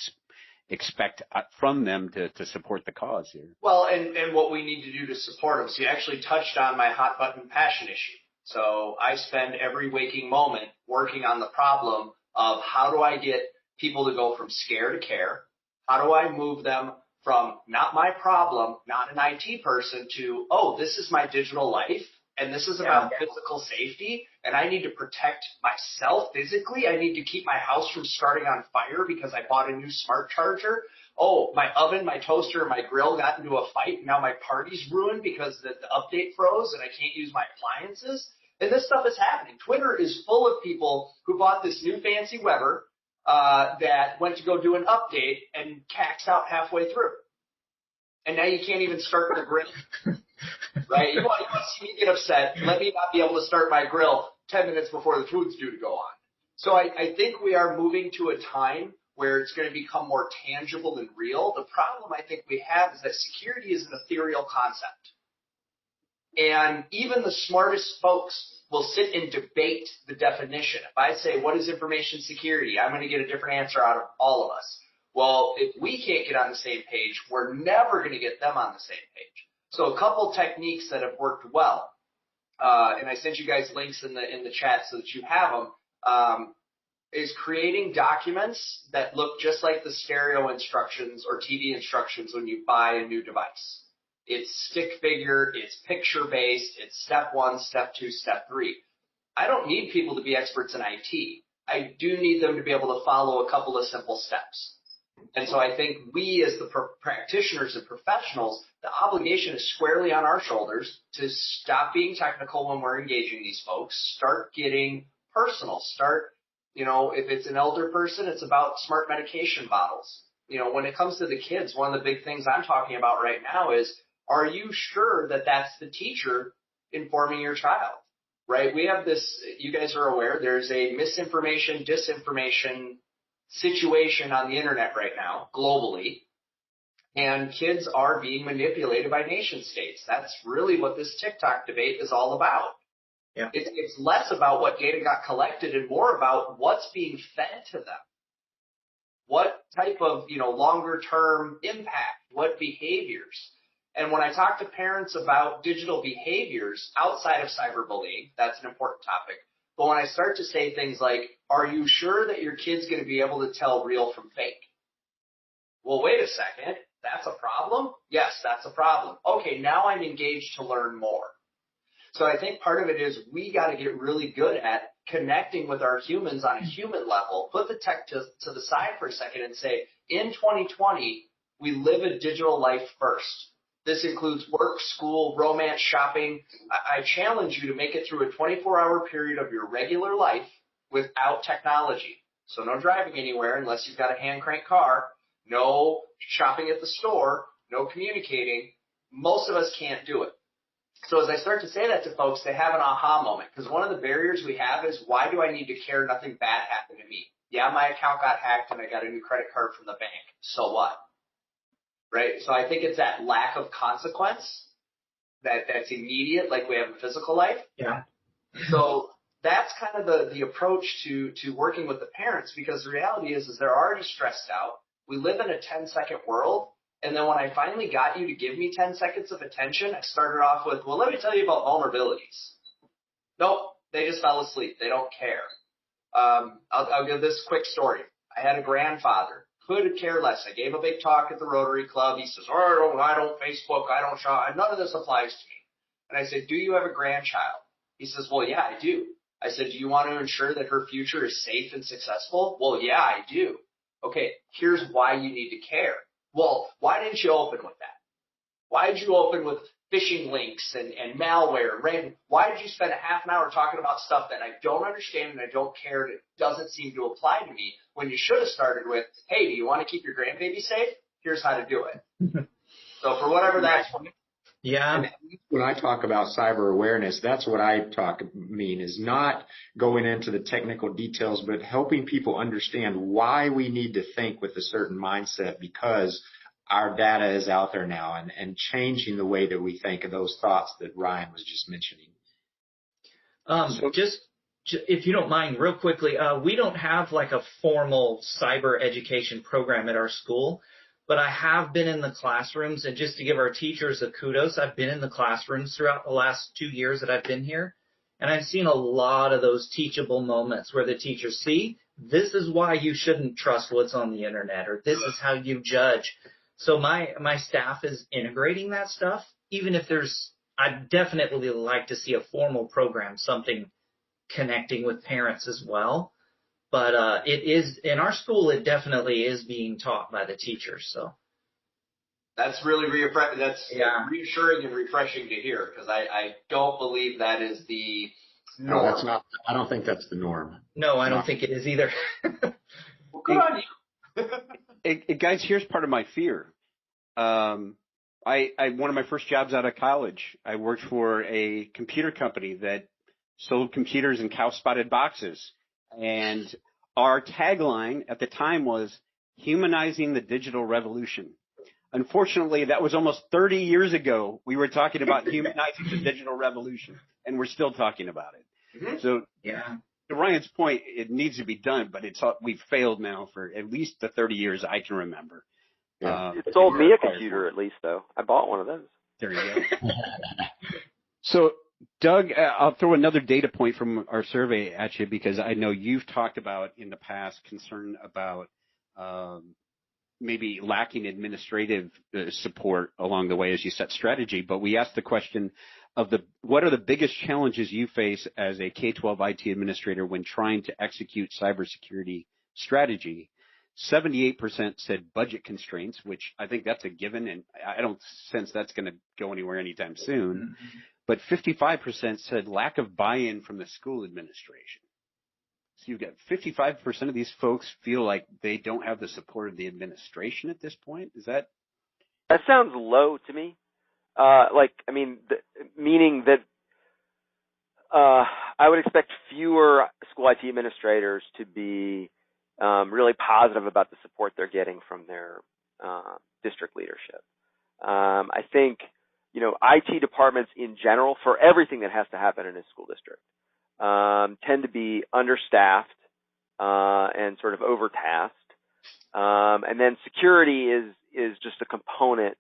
expect from them to support the cause here? Well, and what we need to do to support them. So you actually touched on my hot button passion issue. So I spend every waking moment working on the problem of how do I get people to go from scare to care? How do I move them from not my problem, not an IT person, to, oh, this is my digital life, and this is about physical safety, and I need to protect myself physically. I need to keep my house from starting on fire because I bought a new smart charger. Oh, my oven, my toaster, and my grill got into a fight. Now my party's ruined because the update froze and I can't use my appliances. And this stuff is happening. Twitter is full of people who bought this new fancy Weber that went to go do an update and caxed out halfway through. And now you can't even start the grill. Right? You want to see me get upset. Let me not be able to start my grill 10 minutes before the food's due to go on. So I think we are moving to a time where it's going to become more tangible and real. The problem I think we have is that security is an ethereal concept. And even the smartest folks will sit and debate the definition. If I say, what is information security? I'm going to get a different answer out of all of us. Well, if we can't get on the same page, we're never going to get them on the same page. So a couple techniques that have worked well, and I sent you guys links in the chat so that you have them, is creating documents that look just like the stereo instructions or TV instructions when you buy a new device. It's stick figure, it's picture-based, it's step 1, step 2, step 3. I don't need people to be experts in IT. I do need them to be able to follow a couple of simple steps. And so I think we as the practitioners and professionals, the obligation is squarely on our shoulders to stop being technical when we're engaging these folks, start getting personal, if it's an elder person, it's about smart medication bottles. When it comes to the kids, one of the big things I'm talking about right now is, are you sure that that's the teacher informing your child, right? We have this, you guys are aware, there's a misinformation, disinformation situation on the internet right now, globally, and kids are being manipulated by nation states. That's really what this TikTok debate is all about. Yeah. It's less about what data got collected and more about what's being fed to them. What type of, longer term impact, what behaviors. And when I talk to parents about digital behaviors outside of cyberbullying, that's an important topic. But when I start to say things like, are you sure that your kid's going to be able to tell real from fake? Well, wait a second. That's a problem? Yes, that's a problem. Okay, now I'm engaged to learn more. So I think part of it is we got to get really good at connecting with our humans on a human level, put the tech to the side for a second and say, in 2020, we live a digital life first. This includes work, school, romance, shopping. I challenge you to make it through a 24-hour period of your regular life without technology. So no driving anywhere unless you've got a hand crank car, no shopping at the store, no communicating. Most of us can't do it. So as I start to say that to folks, they have an aha moment, because one of the barriers we have is, why do I need to care nothing bad happened to me? Yeah, my account got hacked and I got a new credit card from the bank. So what? Right? So I think it's that lack of consequence that's immediate, like we have in physical life. Yeah. So that's kind of the approach to working with the parents, because the reality is they're already stressed out. We live in a 10-second world. And then when I finally got you to give me 10 seconds of attention, I started off with, well, let me tell you about vulnerabilities. Nope, they just fell asleep. They don't care. I'll give this quick story. I had a grandfather, could care less. I gave a big talk at the Rotary Club. He says, oh, I don't Facebook, I don't shop. None of this applies to me. And I said, do you have a grandchild? He says, well, yeah, I do. I said, do you want to ensure that her future is safe and successful? Well, yeah, I do. Okay, here's why you need to care. Well, why didn't you open with that? Why did you open with phishing links and malware. Why did you spend a half an hour talking about stuff that I don't understand and I don't care and it doesn't seem to apply to me, when you should have started with, hey, do you want to keep your grandbaby safe? Here's how to do it. So for whatever that's worth. Yeah. And when I talk about cyber awareness, that's what I mean is not going into the technical details, but helping people understand why we need to think with a certain mindset, because our data is out there now, and changing the way that we think of those thoughts that Ryan was just mentioning. Just if you don't mind, real quickly, we don't have like a formal cyber education program at our school, but I have been in the classrooms, and just to give our teachers a kudos, I've been in the classrooms throughout the last 2 years that I've been here, and I've seen a lot of those teachable moments where the teachers see, this is why you shouldn't trust what's on the internet, or this is how you judge. So my staff is integrating that stuff, even if I'd definitely like to see a formal program, something connecting with parents as well. But it is, in our school, it definitely is being taught by the teachers. So that's really reassuring and refreshing to hear, because I don't believe that is the norm. No, that's not. I don't think that's the norm. No, I don't think it is either. Well, good on you. Guys, here's part of my fear. One of my first jobs out of college, I worked for a computer company that sold computers in cow-spotted boxes. And our tagline at the time was humanizing the digital revolution. Unfortunately, that was almost 30 years ago. We were talking about humanizing the digital revolution, and we're still talking about it. Mm-hmm. So, yeah, to Ryan's point, it needs to be done, but we've failed now for at least the 30 years I can remember. Yeah. It sold me a computer at least, though. I bought one of those. There you go. So, Doug, I'll throw another data point from our survey at you, because I know you've talked about in the past concern about maybe lacking administrative support along the way as you set strategy. But we asked the question of what are the biggest challenges you face as a K12 IT administrator when trying to execute cybersecurity strategy? 78% said budget constraints, which I think that's a given, and I don't sense that's going to go anywhere anytime soon. Mm-hmm. But 55% said lack of buy-in from the school administration. So you've got 55% of these folks feel like they don't have the support of the administration at this point. Is that? That sounds low to me. Meaning that I would expect fewer school IT administrators to be really positive about the support they're getting from their district leadership. I think, IT departments in general, for everything that has to happen in a school district, tend to be understaffed and sort of overtasked. And then security is just a component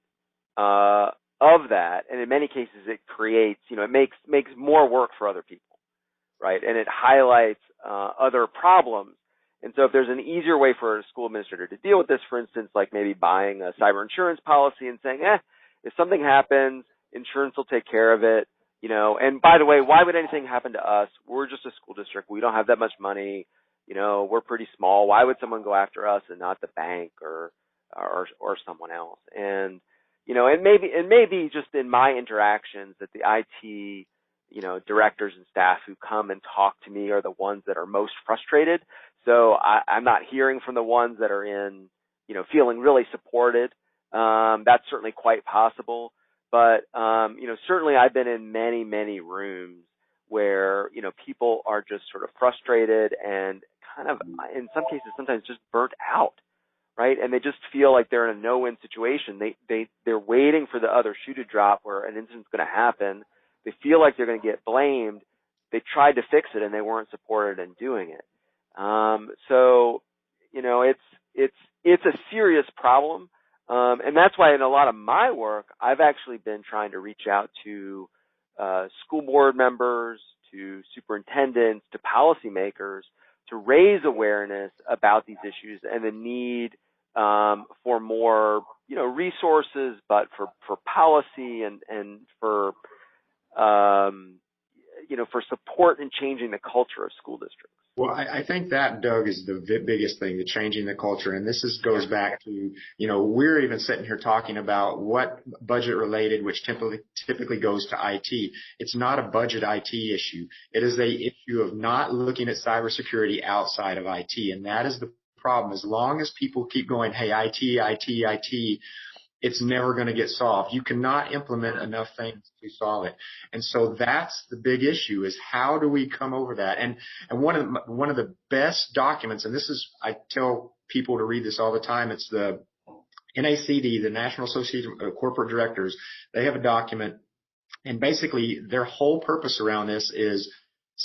of that. And in many cases, it creates, it makes more work for other people, right? And it highlights other problems. And so if there's an easier way for a school administrator to deal with this, for instance, like maybe buying a cyber insurance policy and saying, if something happens, insurance will take care of it, and by the way, why would anything happen to us? We're just a school district. We don't have that much money. We're pretty small. Why would someone go after us and not the bank or someone else? And, and maybe just in my interactions that the IT, directors and staff who come and talk to me are the ones that are most frustrated. So I'm not hearing from the ones that are feeling really supported. That's certainly quite possible. But, certainly I've been in many, many rooms where, people are just sort of frustrated and kind of, in some cases, sometimes just burnt out, right? And they just feel like they're in a no-win situation. They're waiting for the other shoe to drop where an incident's going to happen. They feel like they're going to get blamed. They tried to fix it and they weren't supported in doing it. So, it's a serious problem. And that's why in a lot of my work, I've actually been trying to reach out to school board members, to superintendents, to policymakers to raise awareness about these issues and the need for more, resources, but for policy and for, for support in changing the culture of school districts? Well, I think that, Doug, is the biggest thing, the changing the culture. And this goes back to, we're even sitting here talking about what budget related, which typically goes to IT. It's not a budget IT issue. It is a issue of not looking at cybersecurity outside of IT. And that is the problem. As long as people keep going, hey, IT, it's never going to get solved. You cannot implement enough things to solve it. And so that's the big issue, is how do we come over that? And one of the best documents, and this is, I tell people to read this all the time, it's the NACD, the National Association of Corporate Directors. They have a document, and basically their whole purpose around this is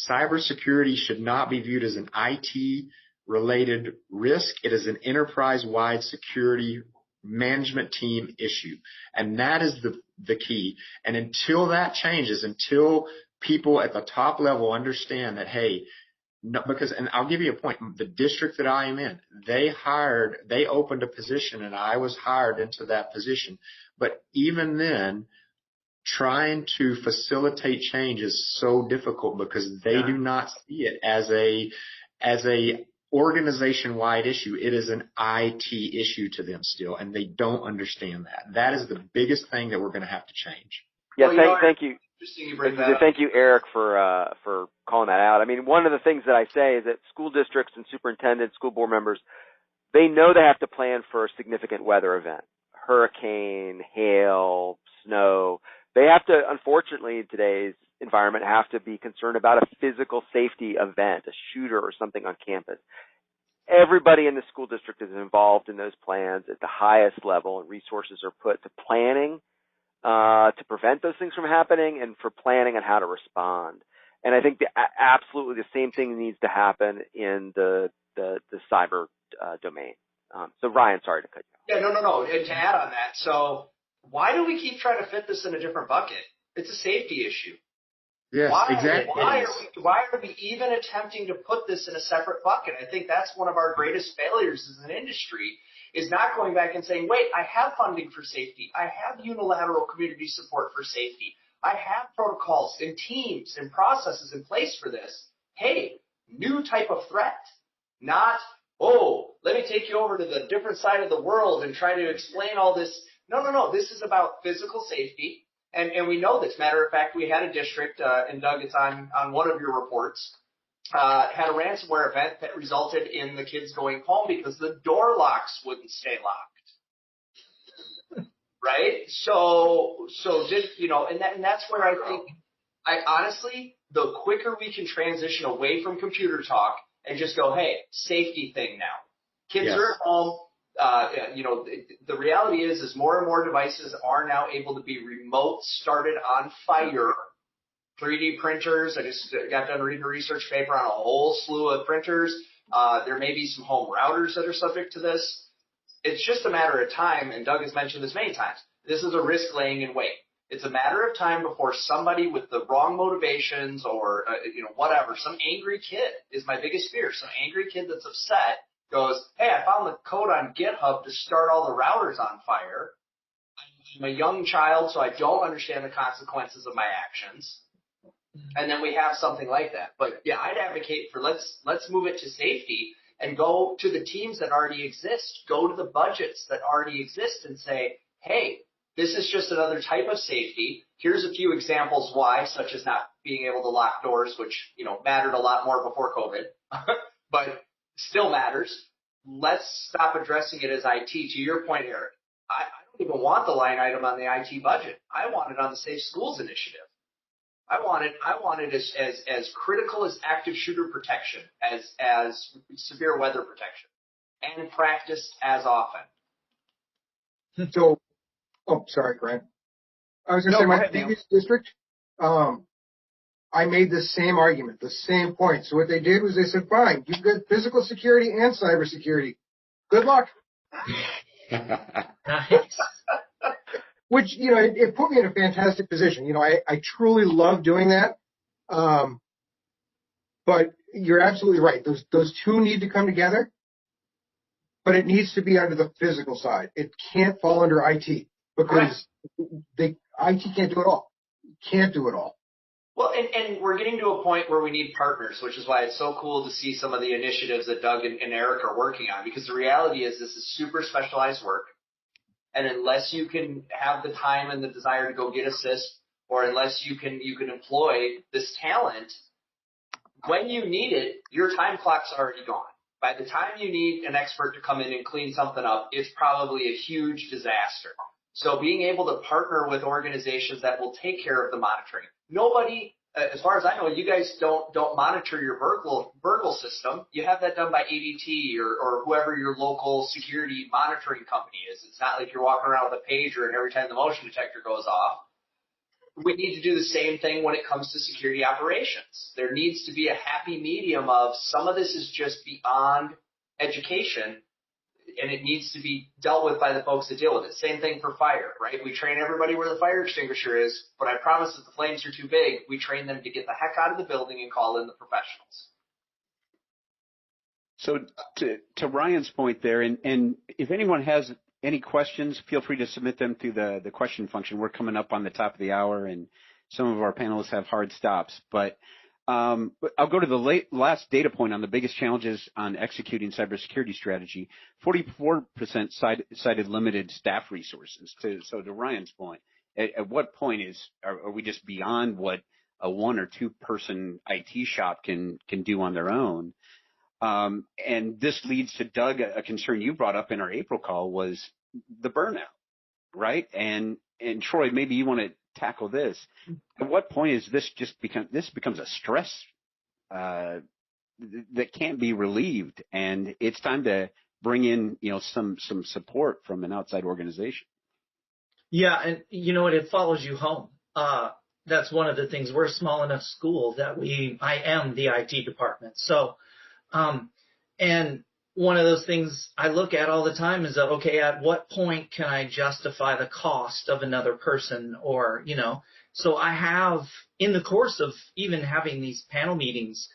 cybersecurity should not be viewed as an IT related risk. It is an enterprise-wide security management team issue. And that is the key. And until that changes, until people at the top level understand that, hey, no, and I'll give you a point. The district that I am in, they opened a position and I was hired into that position. But even then, trying to facilitate change is so difficult because they do not see it as a organization-wide issue. It is an IT issue to them still, and they don't understand that. That is the biggest thing that we're going to have to change. Yeah, thank you. Thank you, Eric, for calling that out. I mean, one of the things that I say is that school districts and superintendents, school board members, they know they have to plan for a significant weather event, hurricane, hail, snow. They have to, unfortunately, in today's environment, have to be concerned about a physical safety event, a shooter or something on campus. Everybody in the school district is involved in those plans at the highest level, and resources are put to planning to prevent those things from happening and for planning on how to respond. And I think absolutely the same thing needs to happen in the cyber domain. So Ryan, sorry to cut you off. Yeah, no. And to add on that, so why do we keep trying to fit this in a different bucket? It's a safety issue. Yes, exactly. Why are we even attempting to put this in a separate bucket? I think that's one of our greatest failures as an industry, is not going back and saying, wait, I have funding for safety. I have unilateral community support for safety. I have protocols and teams and processes in place for this. Hey, new type of threat, not, let me take you over to the different side of the world and try to explain all this. No. This is about physical safety. And we know this. Matter of fact, we had a district, and Doug, it's on one of your reports, had a ransomware event that resulted in the kids going home because the door locks wouldn't stay locked. Right? So and that's where I think, honestly, the quicker we can transition away from computer talk and just go, hey, safety thing now. Kids are at home. The reality is more and more devices are now able to be remote started on fire. 3D printers. I just got done reading a research paper on a whole slew of printers. There may be some home routers that are subject to this. It's just a matter of time, and Doug has mentioned this many times. This is a risk laying in wait. It's a matter of time before somebody with the wrong motivations or, whatever, some angry kid is my biggest fear. Some angry kid that's upset goes, hey, I found the code on GitHub to start all the routers on fire. I'm a young child, so I don't understand the consequences of my actions. And then we have something like that. But yeah, I'd advocate for let's move it to safety and go to the teams that already exist. Go to the budgets that already exist and say, hey, this is just another type of safety. Here's a few examples why, such as not being able to lock doors, which, mattered a lot more before COVID, but still matters. Let's stop addressing it as IT. To your point, Eric, I don't even want the line item on the IT budget. I want it on the Safe Schools initiative. I want it as critical as active shooter protection, as severe weather protection, and practiced as often. So, sorry, Grant. I was going to say my previous district, I made the same argument, the same point. So what they did was they said, fine, you've got physical security and cybersecurity. Good luck. Nice. Which, it put me in a fantastic position. I truly love doing that. But you're absolutely right. Those two need to come together, but it needs to be under the physical side. It can't fall under IT because IT can't do it all. Can't do it all. Well, and we're getting to a point where we need partners, which is why it's so cool to see some of the initiatives that Doug and Eric are working on, because the reality is this is super specialized work. And unless you can have the time and the desire to go get assists, or unless you can employ this talent, when you need it, your time clock's already gone. By the time you need an expert to come in and clean something up, it's probably a huge disaster. So being able to partner with organizations that will take care of the monitoring. Nobody, as far as I know, you guys don't monitor your burgle system. You have that done by ADT or whoever your local security monitoring company is. It's not like you're walking around with a pager and every time the motion detector goes off. We need to do the same thing when it comes to security operations. There needs to be a happy medium of some of this is just beyond education, and it needs to be dealt with by the folks that deal with it. Same thing for fire, right? We train everybody where the fire extinguisher is, but I promise if the flames are too big, we train them to get the heck out of the building and call in the professionals. So to Ryan's point there, and if anyone has any questions, feel free to submit them through the question function. We're coming up on the top of the hour, and some of our panelists have hard stops. But I'll go to the last data point on the biggest challenges on executing cybersecurity strategy. 44% cited limited staff resources. So to Ryan's point, at what point are we just beyond what a 1 or 2 person IT shop can do on their own? And this leads to, Doug, a concern you brought up in our April call was the burnout, right? And Troy, maybe you want to tackle this. At what point is this becomes a stress that can't be relieved, and it's time to bring in some support from an outside organization? Yeah, and you know what? It follows you home. That's one of the things. We're a small enough school that I am the IT department. So, and one of those things I look at all the time is that, okay, at what point can I justify the cost of another person or, so I have, in the course of even having these panel meetings,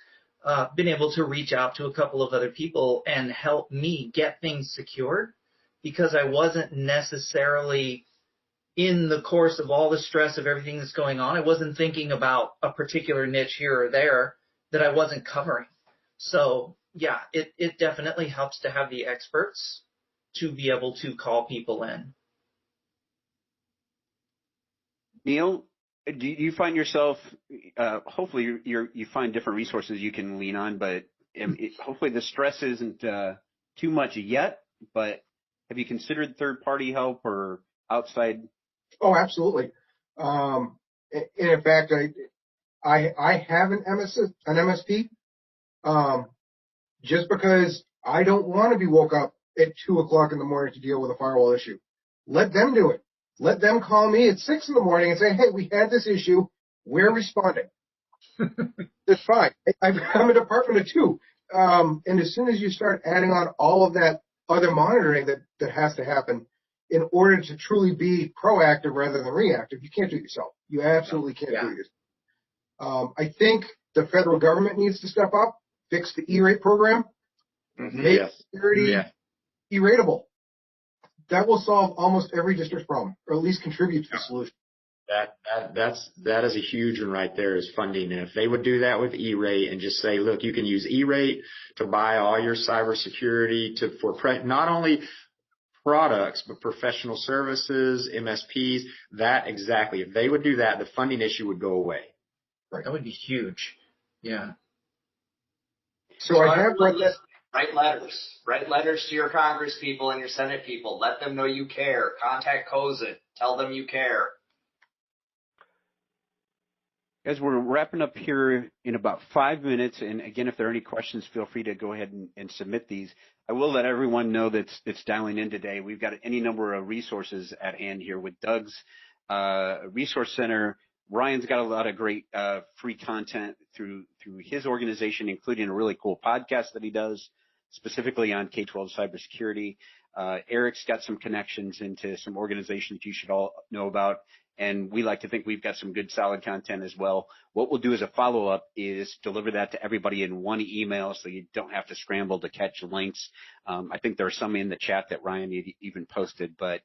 been able to reach out to a couple of other people and help me get things secured because I wasn't necessarily in the course of all the stress of everything that's going on. I wasn't thinking about a particular niche here or there that I wasn't covering. So, yeah, it definitely helps to have the experts to be able to call people in. Neil, do you find yourself, hopefully you find different resources you can lean on, but hopefully the stress isn't too much yet, but have you considered third-party help or outside? Oh, absolutely. In fact, I have an MSP. Just because I don't want to be woke up at 2 o'clock in the morning to deal with a firewall issue. Let them do it. Let them call me at 6 in the morning and say, hey, we had this issue. We're responding. It's fine. I'm a department of 2. And as soon as you start adding on all of that other monitoring that has to happen in order to truly be proactive rather than reactive, you can't do it yourself. You absolutely can't do it yourself. I think the federal government needs to step up. Fix the E-rate program, make security E-rateable. That will solve almost every district's problem, or at least contribute to the solution. That is a huge one right there is funding. And if they would do that with E-rate and just say, look, you can use E-rate to buy all your cybersecurity for not only products, but professional services, MSPs, exactly. If they would do that, the funding issue would go away. Right. That would be huge. Yeah. So I have read that. Write letters to your Congress people and your Senate people. Let them know you care. Contact COSID. Tell them you care. Guys, we're wrapping up here in about 5 minutes. And again, if there are any questions, feel free to go ahead and submit these. I will let everyone know that's dialing in today. We've got any number of resources at hand here with Doug's Resource Center. Ryan's got a lot of great free content through his organization, including a really cool podcast that he does specifically on K12 cybersecurity. Eric's got some connections into some organizations you should all know about, and we like to think we've got some good solid content as well. What we'll do as a follow-up is deliver that to everybody in one email so you don't have to scramble to catch links. I think there are some in the chat that Ryan even posted, but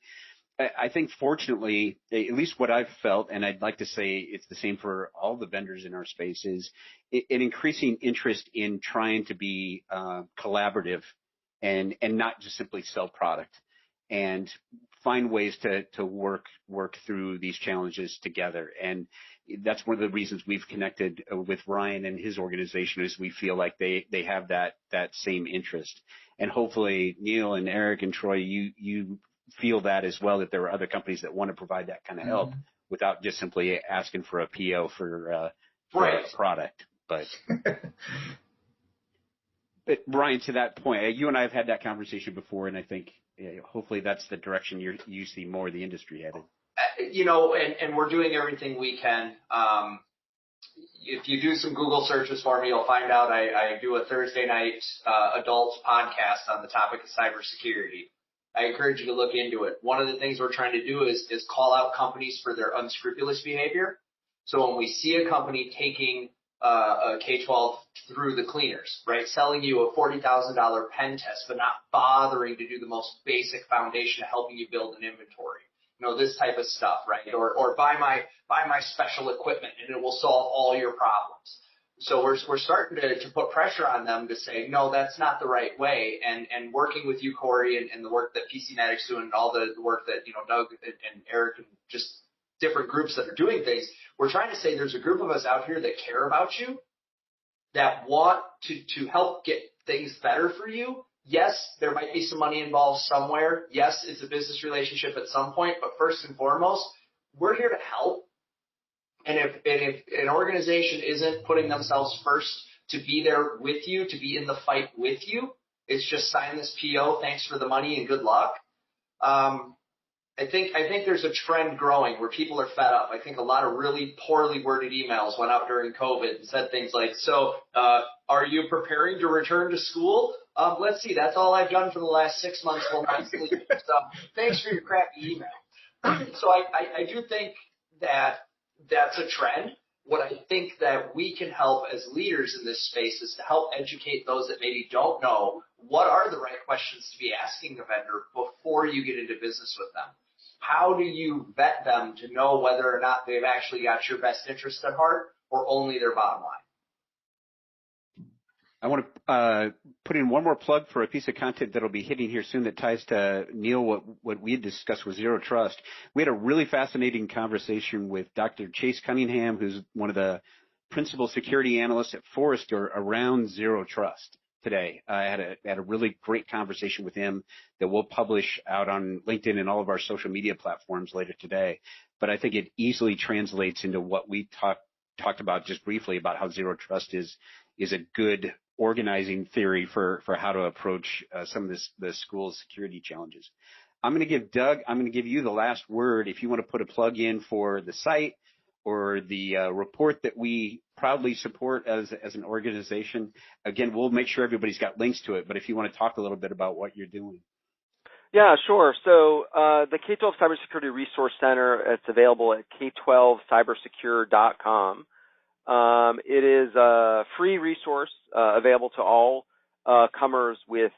I think fortunately, at least what I've felt, and I'd like to say it's the same for all the vendors in our space, is an increasing interest in trying to be collaborative and not just simply sell product, and find ways to work through these challenges together. And that's one of the reasons we've connected with Ryan and his organization, is we feel like they have that same interest. And hopefully Neil and Eric and Troy, you feel that as well, that there are other companies that want to provide that kind of help without just simply asking for a PO for a product. But Brian, to that point, you and I have had that conversation before, and I think hopefully that's the direction you see more of the industry headed. And we're doing everything we can. If you do some Google searches for me, you'll find out I do a Thursday night adults podcast on the topic of cybersecurity. I encourage you to look into it. One of the things we're trying to do is call out companies for their unscrupulous behavior. So when we see a company taking a K12 through the cleaners, right, selling you a $40,000 pen test, but not bothering to do the most basic foundation of helping you build an inventory, this type of stuff, right? Or buy my special equipment and it will solve all your problems. So we're starting to put pressure on them to say, no, that's not the right way. And working with you, Corey, and the work that PCMatic's doing, and all the work that, Doug and Eric and just different groups that are doing things, we're trying to say there's a group of us out here that care about you, that want to help get things better for you. Yes, there might be some money involved somewhere. Yes, it's a business relationship at some point, but first and foremost, we're here to help. And if an organization isn't putting themselves first to be there with you, to be in the fight with you, it's just sign this PO, thanks for the money, and good luck. I think there's a trend growing where people are fed up. I think a lot of really poorly worded emails went out during COVID and said things like, so are you preparing to return to school? Let's see, that's all I've done for the last 6 months while I'm sleeping. So thanks for your crappy email. So I do think that's a trend. What I think that we can help as leaders in this space is to help educate those that maybe don't know what are the right questions to be asking a vendor before you get into business with them. How do you vet them to know whether or not they've actually got your best interest at heart or only their bottom line? I want to put in one more plug for a piece of content that'll be hitting here soon that ties to, Neil, what we had discussed with Zero Trust. We had a really fascinating conversation with Dr. Chase Cunningham, who's one of the principal security analysts at Forrester around Zero Trust today. I had a really great conversation with him that we'll publish out on LinkedIn and all of our social media platforms later today. But I think it easily translates into what we talked about just briefly about how Zero Trust is a good organizing theory for how to approach some of the school's security challenges. I'm going to give Doug, you the last word. If you want to put a plug in for the site or the report that we proudly support as an organization. Again, we'll make sure everybody's got links to it, but if you want to talk a little bit about what you're doing. Yeah, sure. So the K12 Cybersecurity Resource Center, it's available at K12cybersecure.com. It is a free resource available to all comers with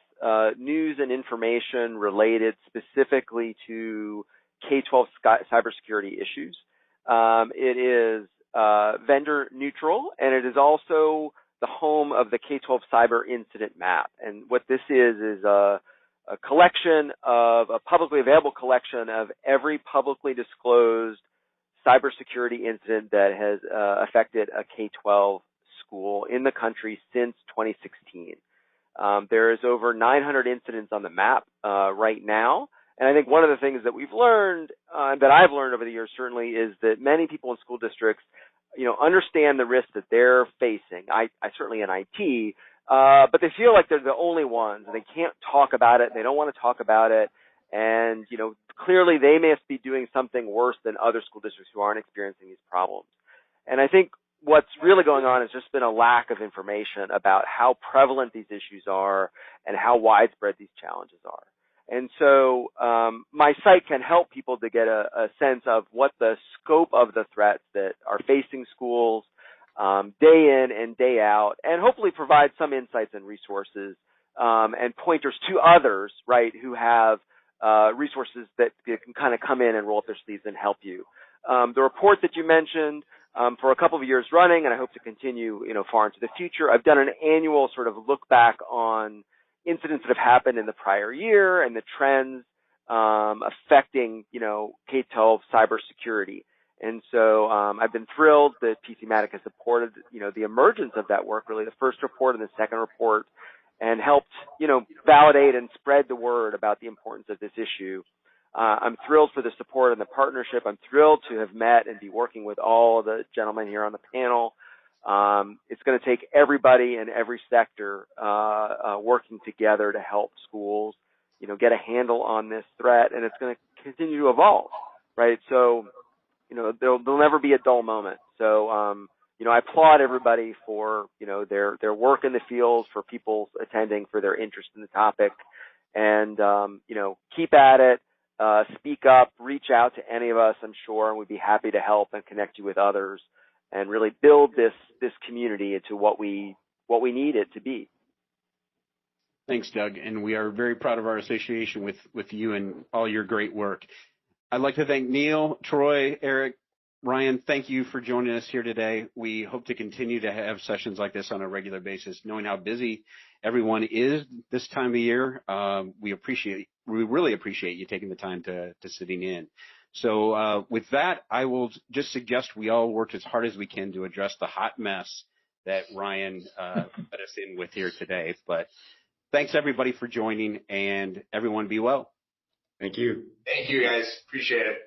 news and information related specifically to K12 cybersecurity issues. It is vendor neutral, and it is also the home of the K12 Cyber Incident Map. And what this is a collection of a publicly available collection of every publicly disclosed cybersecurity incident that has affected a K12 school in the country since 2016. There is over 900 incidents on the map right now. And I think one of the things that we've learned, that I've learned over the years certainly, is that many people in school districts, understand the risks that they're facing. I certainly in IT, but they feel like they're the only ones, and they can't talk about it. They don't want to talk about it. And, clearly they must be doing something worse than other school districts who aren't experiencing these problems. And I think what's really going on has just been a lack of information about how prevalent these issues are and how widespread these challenges are. And so my site can help people to get a sense of what the scope of the threats that are facing schools day in and day out, and hopefully provide some insights and resources and pointers to others, right, who have resources that can kind of come in and roll up their sleeves and help you. The report that you mentioned, for a couple of years running, and I hope to continue, far into the future, I've done an annual sort of look back on incidents that have happened in the prior year and the trends affecting, K12 cybersecurity. And so I've been thrilled that PCmatic has supported, the emergence of that work, really the first report and the second report, and helped, validate and spread the word about the importance of this issue. I'm thrilled for the support and the partnership. I'm thrilled to have met and be working with all of the gentlemen here on the panel. It's going to take everybody in every sector working together to help schools, get a handle on this threat, and it's going to continue to evolve, right? So, there'll never be a dull moment. So, I applaud everybody for, their work in the field, for people attending, for their interest in the topic, and, keep at it. Speak up, reach out to any of us, I'm sure, and we'd be happy to help and connect you with others and really build this community into what we need it to be. Thanks, Doug, and we are very proud of our association with you and all your great work. I'd like to thank Neil, Troy, Eric, Ryan, thank you for joining us here today. We hope to continue to have sessions like this on a regular basis, knowing how busy everyone is this time of year. We really appreciate you taking the time to sitting in. So with that, I will just suggest we all work as hard as we can to address the hot mess that Ryan put us in with here today. But thanks everybody for joining, and everyone be well. Thank you. Thank you, guys. Appreciate it.